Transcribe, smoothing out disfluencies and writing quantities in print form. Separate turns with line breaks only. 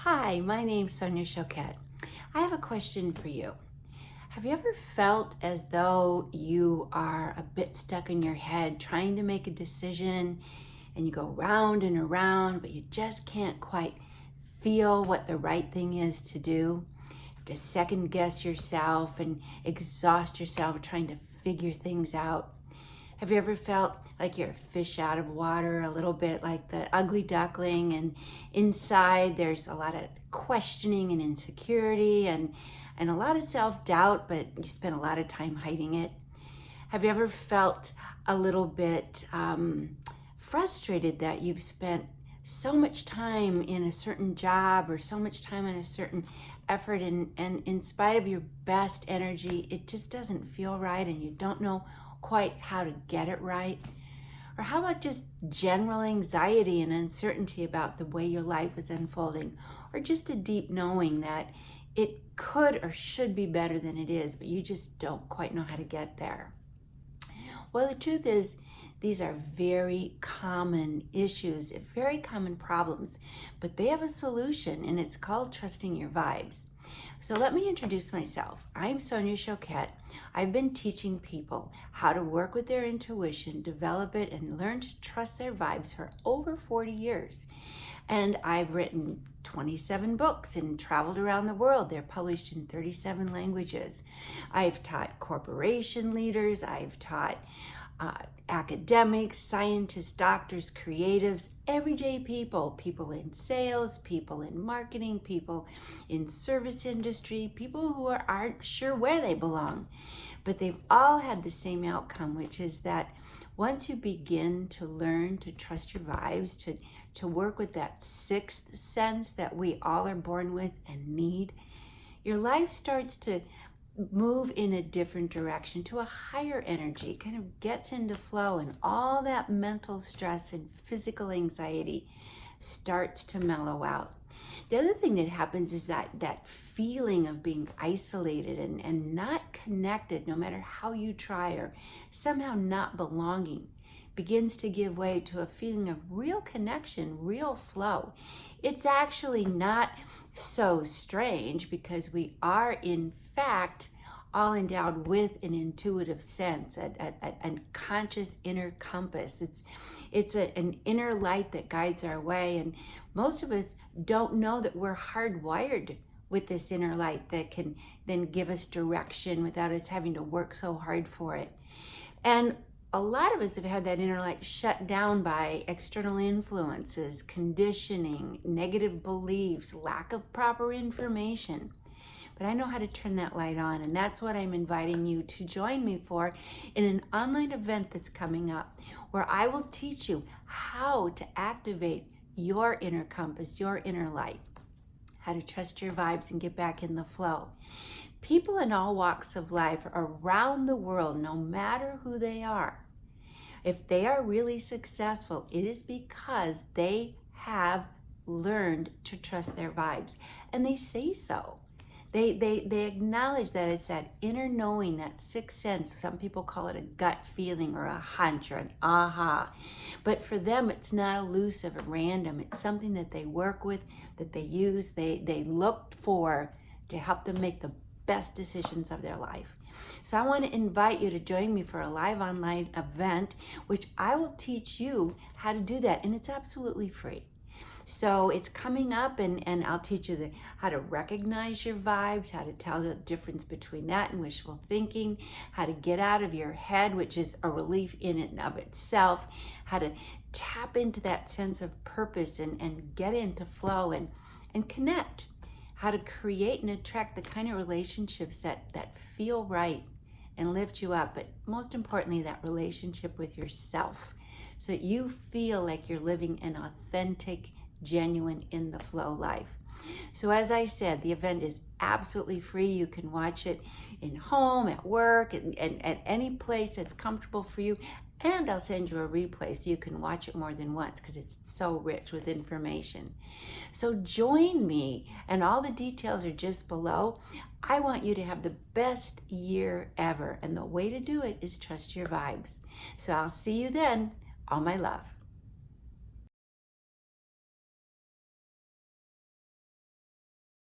Hi, my name's Sonia Choquette. I have a question for you. Have you ever felt as though you are a bit stuck in your head trying to make a decision and you go round and around, but you just can't quite feel what the right thing is to do? You have to second guess yourself and exhaust yourself trying to figure things out. Have you ever felt like you're a fish out of water, a little bit like the ugly duckling, and inside there's a lot of questioning and insecurity and a lot of self-doubt, but you spend a lot of time hiding it? Have you ever felt a little bit frustrated that you've spent so much time in a certain job or so much time in a certain effort, and in spite of your best energy, it just doesn't feel right and you don't know quite how to get it right? Or how about just general anxiety and uncertainty about the way your life is unfolding, or just a deep knowing that it could or should be better than it is, but you just don't quite know how to get there? Well, the truth is, these are very common issues, very common problems, but they have a solution, and it's called trusting your vibes. So let me introduce myself. I'm Sonia Choquette. I've been teaching people how to work with their intuition, develop it, and learn to trust their vibes for over 40 years. And I've written 27 books and traveled around the world. They're published in 37 languages. I've taught corporation leaders. I've taught academics, scientists, doctors, creatives, everyday people, people in sales, people in marketing, people in service industry, people who aren't sure where they belong. But they've all had the same outcome, which is that once you begin to learn to trust your vibes, to work with that sixth sense that we all are born with and need, your life starts to move in a different direction, to a higher energy, kind of gets into flow, and all that mental stress and physical anxiety starts to mellow out. The other thing that happens is that feeling of being isolated and not connected, no matter how you try, or somehow not belonging, begins to give way to a feeling of real connection, real flow. It's actually not so strange, because we are in fact all endowed with an intuitive sense, a conscious inner compass. It's an inner light that guides our way, and most of us don't know that we're hardwired with this inner light that can then give us direction without us having to work so hard for it. And a lot of us have had that inner light shut down by external influences, conditioning, negative beliefs, lack of proper information. But I know how to turn that light on, and that's what I'm inviting you to join me for in an online event that's coming up, where I will teach you how to activate your inner compass, your inner light, how to trust your vibes and get back in the flow. People in all walks of life around the world, no matter who they are, if they are really successful, it is because they have learned to trust their vibes. And they say so. They acknowledge that it's that inner knowing, that sixth sense. Some people call it a gut feeling or a hunch or an aha. But for them, it's not elusive or random. It's something that they work with, that they use, they look for to help them make the best decisions of their life. So I want to invite you to join me for a live online event, which I will teach you how to do that, and it's absolutely free. So it's coming up, and I'll teach you how to recognize your vibes, how to tell the difference between that and wishful thinking, how to get out of your head, which is a relief in and of itself, how to tap into that sense of purpose and get into flow and connect, how to create and attract the kind of relationships that feel right and lift you up, but most importantly, that relationship with yourself, so that you feel like you're living an authentic, genuine, in the flow life. So as I said, the event is absolutely free. You can watch it in home, at work, and at any place that's comfortable for you. And I'll send you a replay so you can watch it more than once, because it's so rich with information. So join me, and all the details are just below. I want you to have the best year ever, and the way to do it is trust your vibes. So I'll see you then. All my love.